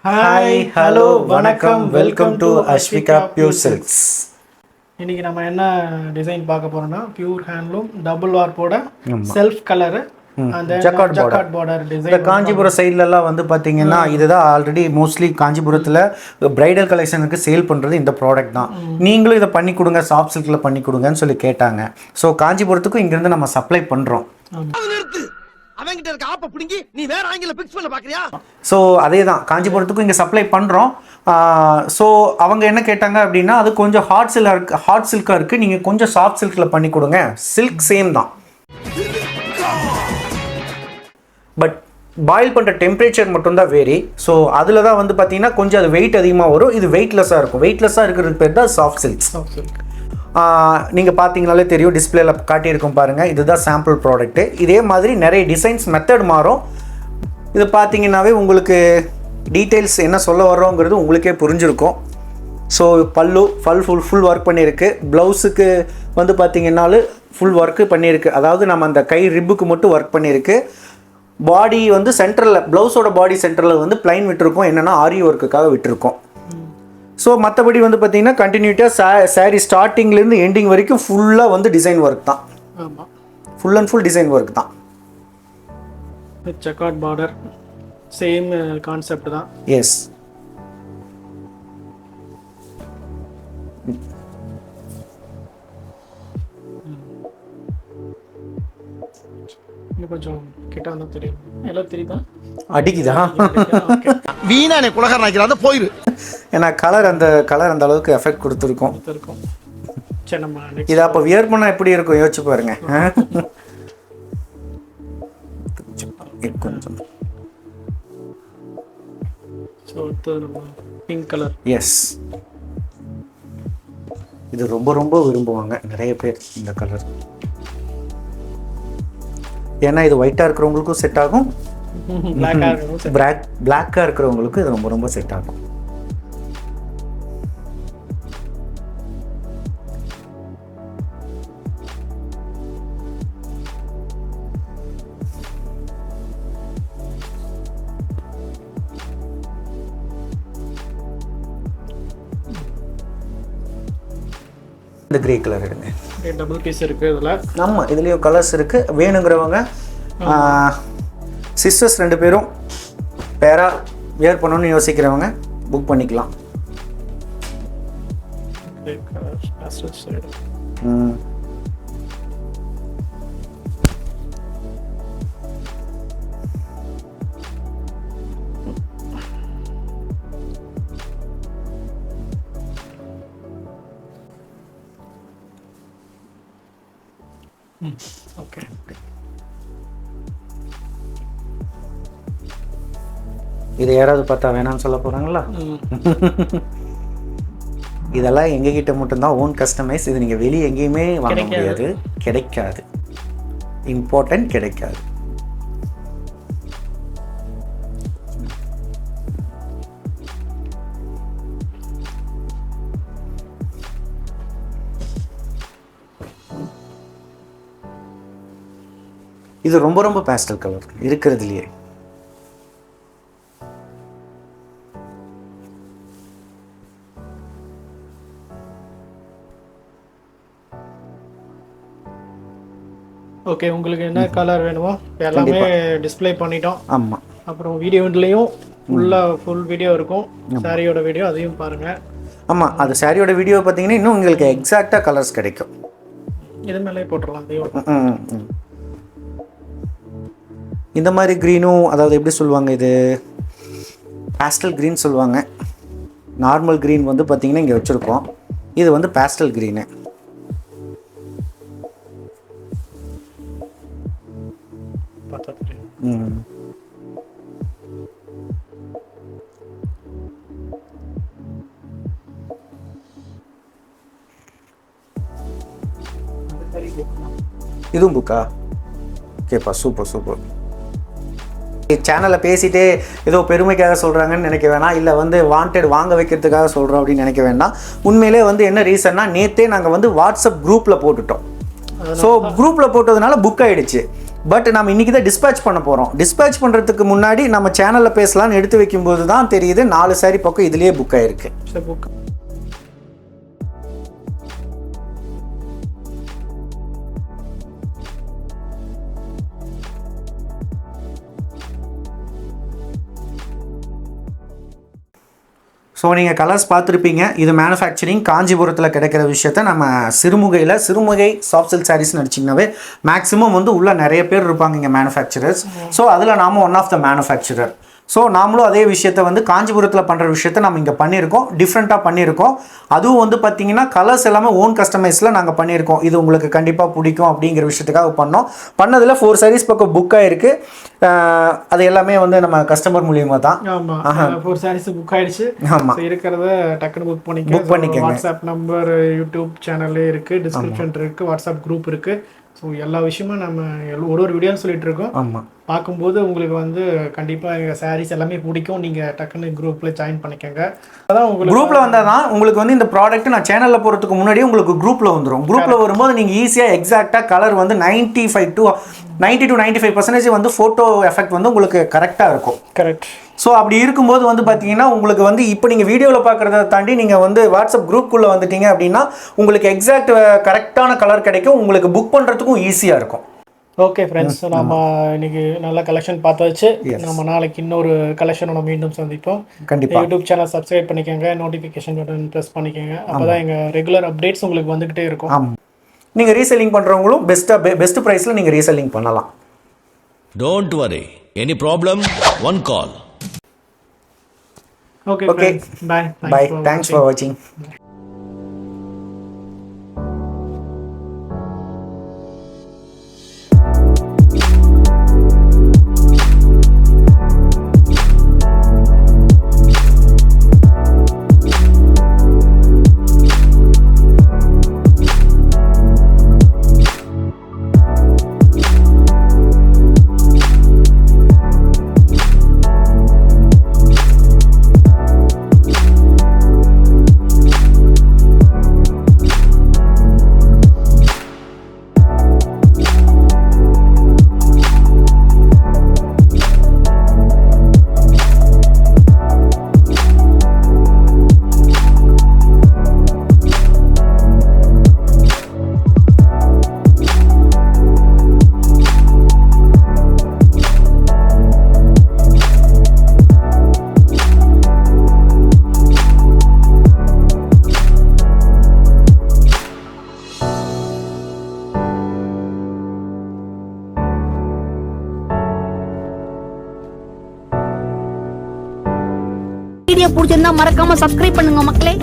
Hi hello வணக்கம் welcome to Ashvika pure silks. இன்னைக்கு நம்ம என்ன டிசைன் பார்க்க போறோம்னா பியூர் ஹேண்ட்லூம் டபுள் வார்ப்போட செல்ஃப் கலர் அந்த ஜக்கார்ட் பார்டர் டிசைன். இந்த காஞ்சிபுரம் சைட்லலாம் வந்து பார்த்தீங்கன்னா இதுதான் ஆல்ரெடி மோஸ்ட்லி காஞ்சிபுரத்தில் பிரைடல் கலெக்ஷனுக்கு சேல் பண்ணுறது இந்த ப்ராடக்ட் தான். நீங்களும் இதை பண்ணி கொடுங்க, சாஃப்ட் சில்கில் பண்ணி கொடுங்கன்னு சொல்லி கேட்டாங்க. ஸோ காஞ்சிபுரத்துக்கும் இங்கேருந்து நம்ம சப்ளை பண்ணுறோம். அவங்கிட்ட இருக்க ஆப்ப புடிங்கி நீ வேற ஆங்கில பிக்ஸ் பண்ண பாக்குறியா? ஸோ அதே தான் காஞ்சிபுரத்துக்கும் இங்கே சப்ளை பண்ணுறோம். ஸோ அவங்க என்ன கேட்டாங்க அப்படின்னா, அது கொஞ்சம் ஹாட் சில்காக இருக்குது, நீங்கள் கொஞ்சம் சாஃப்ட் சில்கில் பண்ணி கொடுங்க. சில்க் சேம் தான், பட் பாயில் பண்ணுற டெம்பரேச்சர் மட்டும்தான் வேரி. ஸோ அதில் தான் வந்து பார்த்தீங்கன்னா கொஞ்சம் அது வெயிட் அதிகமாக வரும். இது வெயிட்லெஸ்ஸாக இருக்கும். வெயிட்லெஸ்ஸாக இருக்கிறதுக்கு பேர் தான் சாஃப்ட் சில்க்ஸ். நீங்கள் பார்த்தீங்கனாலே தெரியும், டிஸ்பிளேல காட்டியிருக்கோம் பாருங்கள். இதுதான் சாம்பிள் ப்ராடக்ட்டு. இதே மாதிரி நிறைய டிசைன்ஸ் மெத்தட் மாறும். இது பார்த்தீங்கன்னாவே உங்களுக்கு டீட்டெயில்ஸ் என்ன சொல்ல வர்றோங்கிறது உங்களுக்கே புரிஞ்சிருக்கும். ஸோ பல்லு ஃபுல் ஒர்க் பண்ணியிருக்கு. ப்ளவுஸுக்கு வந்து பார்த்தீங்கன்னாலும் ஃபுல் ஒர்க்கு பண்ணியிருக்கு. அதாவது நம்ம அந்த கை ரிப்புக்கு மட்டும் ஒர்க் பண்ணியிருக்கு. பாடி வந்து சென்டரில், ப்ளவுஸோட பாடி சென்டரில் வந்து ப்ளைன் விட்டுருக்கோம். என்னென்னா ஆரி ஒர்க்குக்காக விட்டுருக்கோம். ஸோ மற்றபடி வந்து பார்த்தீங்கன்னா கண்டினியூட்டாக சாரீ ஸ்டார்டிங்லேருந்து எண்டிங் வரைக்கும் ஃபுல்லாக வந்து டிசைன் ஒர்க் தான். ஆமாம், full and full design work தான். ஜக்கார்ட் பார்டர் சேம் கான்செப்ட் தான். எஸ், இன்னும் கொஞ்சம் கிட்ட வந்தா தெரியும். எல்லாம் தெரியுதா? அடிக்குதா? வீணானே குலகாரன் ஆக்கிறாத போயிரு. ஏன்னா கலர் அந்த அளவுக்கு எஃபெக்ட் கொடுத்துருக்கோம். சரி, நம்ம இதை அப்போ வியர் பண்ணால் எப்படி இருக்கும் யோசிச்சு பாருங்க. கொஞ்சம் பிங்க் கலர். எஸ், இது ரொம்ப ரொம்ப விரும்புவாங்க நிறைய பேர் இந்த கலர். ஏன்னா இது ஒயிட்டாக இருக்கிறவங்களுக்கும் செட் ஆகும், பிளாக்காக இருக்கிறவங்களுக்கும் இது ரொம்ப ரொம்ப செட் ஆகும். இந்த கிரே கலர் எடுங்க. டபுள் பீஸ் இருக்கு இதுல. ஆமாம், இதுலேயும் கலர்ஸ் இருக்கு. வேணுங்கிறவங்க சிஸ்டர்ஸ் 2 பேரும் பேரா வியர் பண்ணணும்னு யோசிக்கிறவங்க புக் பண்ணிக்கலாம். ஓகே, இது யாராவது பார்த்தா வேணாம்னு சொல்ல போகிறாங்களா? இதெல்லாம் எங்ககிட்ட மட்டும்தான் ஓன் கஸ்டமைஸ். இது நீங்கள் வெளியே எங்கேயுமே வாங்க முடியாது, கிடைக்காது, இம்பார்ட்டன்ட் கிடைக்காது. இது ரொம்ப ரொம்ப பேஸ்டல் கலர் இருக்கிறதுலையே. ஓகே, உங்களுக்கு என்ன கலர் வேணுமோ எல்லாமே டிஸ்ப்ளே பண்ணிட்டோம். ஆமாம், அப்புறம் வீடியோலையும் ஃபுல் வீடியோ இருக்கும். சாரியோட வீடியோ அதையும் பாருங்கள். ஆமாம், அது சாரியோட வீடியோ பார்த்தீங்கன்னா இன்னும் உங்களுக்கு எக்ஸாக்டாக கலர்ஸ் கிடைக்கும். இது மேலே போட்டுடலாம் அதையும். இந்த மாதிரி க்ரீனும், அதாவது எப்படி சொல்லுவாங்க, இது பேஸ்டல் க்ரீன் சொல்லுவாங்க. நார்மல் க்ரீன் வந்து பார்த்தீங்கன்னா இங்கே வச்சுருக்கோம். இது வந்து பேஸ்டல் க்ரீனு. இதுவும் புக்கா? ஓகேப்பா, சூப்பர். சேனலை பேசிட்டே ஏதோ பெருமைக்காக சொல்கிறாங்கன்னு நினைக்க வேணாம், இல்லை வந்து வாண்டட் வாங்க வைக்கிறதுக்காக சொல்கிறோம் அப்படின்னு நினைக்க வேண்டாம். உண்மையிலே வந்து என்ன ரீசன்னா, நேற்றே நாங்கள் வந்து வாட்ஸ்அப் குரூப்பில் போட்டுட்டோம். ஸோ குரூப்பில் போட்டதுனால புக் ஆகிடுச்சு. பட் நம்ம இன்றைக்கி தான் டிஸ்பேச் பண்ண போகிறோம். டிஸ்பேச் பண்ணுறதுக்கு முன்னாடி நம்ம சேனலில் பேசலான்னு எடுத்து வைக்கும்போது தான் தெரியுது 4 saree பக்கம் இதுலேயே புக் ஆகிருக்கு. புக் ஸோ நீங்கள் கலர்ஸ் பார்த்துருப்பீங்க. இது மேனுஃபேக்சரிங் காஞ்சிபுரத்தில் கிடைக்கிற விஷயத்த நம்ம சிறுமுகை சாஃப்ட் சில்க் சாரீஸ்னு அடிச்சிங்கனாவே மேக்ஸிமம் வந்து உள்ள நிறைய பேர் இருப்பாங்க இங்கே மேனுஃபேக்சரர்ஸ். ஸோ அதில் நாம one of the manufacturer. So நாமளும் அதே விஷயத்தை வந்து காஞ்சிபுரத்தில் பண்ணுற விஷயத்த நம்ம இங்கே பண்ணியிருக்கோம், டிஃப்ரெண்ட்டாக பண்ணியிருக்கோம். அதுவும் வந்து பார்த்திங்கன்னா கலர்ஸ் எல்லாமே ஓன் கஸ்டமைஸில் நாங்கள் பண்ணியிருக்கோம். இது உங்களுக்கு கண்டிப்பாக பிடிக்கும் அப்படிங்கிற விஷயத்துக்காக பண்ணதில் 4 sarees பக்கம் புக் ஆகிருக்கு. அது எல்லாமே வந்து நம்ம கஸ்டமர் மூலியமாக தான். ஆமாம், 4 sarees புக் ஆகிடுச்சு. ஆமாம், இருக்கிறத டக்குன்னு புக் பண்ணிக்க. வாட்ஸ்அப் நம்பர், யூடியூப் சேனல்லே இருக்குது, டிஸ்கிரிப்ஷன் இருக்குது, வாட்ஸ்அப் குரூப் இருக்குது. ஸோ எல்லா விஷயமும் நம்ம ஒரு வீடியோன்னு சொல்லிட்டு இருக்கோம். ஆமாம், பார்க்கும்போது உங்களுக்கு வந்து கண்டிப்பாக எங்கள் சாரீஸ் எல்லாமே பிடிக்கும். நீங்கள் டக்குன்னு குரூப்பில் ஜாயின் பண்ணிக்கோங்க. அதான் உங்களுக்கு குரூப்பில் வந்தால் தான் உங்களுக்கு வந்து இந்த ப்ராடக்ட் நான் சேனலில் போகிறதுக்கு முன்னாடியே உங்களுக்கு குரூப்பில் வந்துடும். குரூப்பில் வரும்போது நீங்கள் ஈஸியாக எக்ஸாக்டாக கலர் வந்து 90 to 95% வந்து ஃபோட்டோ எஃபெக்ட் வந்து உங்களுக்கு கரெக்டாக இருக்கும். கரெக்ட். ஸோ அப்படி இருக்கும்போது வந்து பார்த்தீங்கன்னா உங்களுக்கு வந்து இப்போ நீங்கள் வீடியோவில் பார்க்குறத தாண்டி நீங்கள் வந்து வாட்ஸ்அப் குரூப்புக்குள்ளே வந்துட்டீங்க அப்படின்னா உங்களுக்கு எக்ஸாக்ட் கரெக்டான கலர் கிடைக்கும். உங்களுக்கு புக் பண்ணுறதுக்கும் ஈஸியாக இருக்கும். ஓகே ஃப்ரெண்ட்ஸ், நம்ம இன்னைக்கு நல்ல கலெக்ஷன் பார்த்தாச்சு. நம்ம நாளைக்கு இன்னொரு கலெக்ஷனோட மீண்டும் சந்திப்போம். கண்டிப்பாக யூடியூப் சேனல் சப்ஸ்கிரைப் பண்ணிக்கோங்க, நோட்டிஃபிகேஷன் பட்டன் ப்ரெஸ் பண்ணிக்கோங்க. அப்போ தான் எங்கள் ரெகுலர் அப்டேட்ஸ் உங்களுக்கு வந்துக்கிட்டே இருக்கும். ஆமாம், நீங்கள் ரீசெல்லிங் பண்ணுறவங்களும் பெஸ்ட் ப்ரைஸில் நீங்கள் ரீசெல்லிங் பண்ணலாம். Don't worry. Any problem? One call. Okay. Bye. Thanks for watching. Video பிடிச்சிருந்தா மறக்காம சப்ஸ்கிரைப் பண்ணுங்க மக்களே.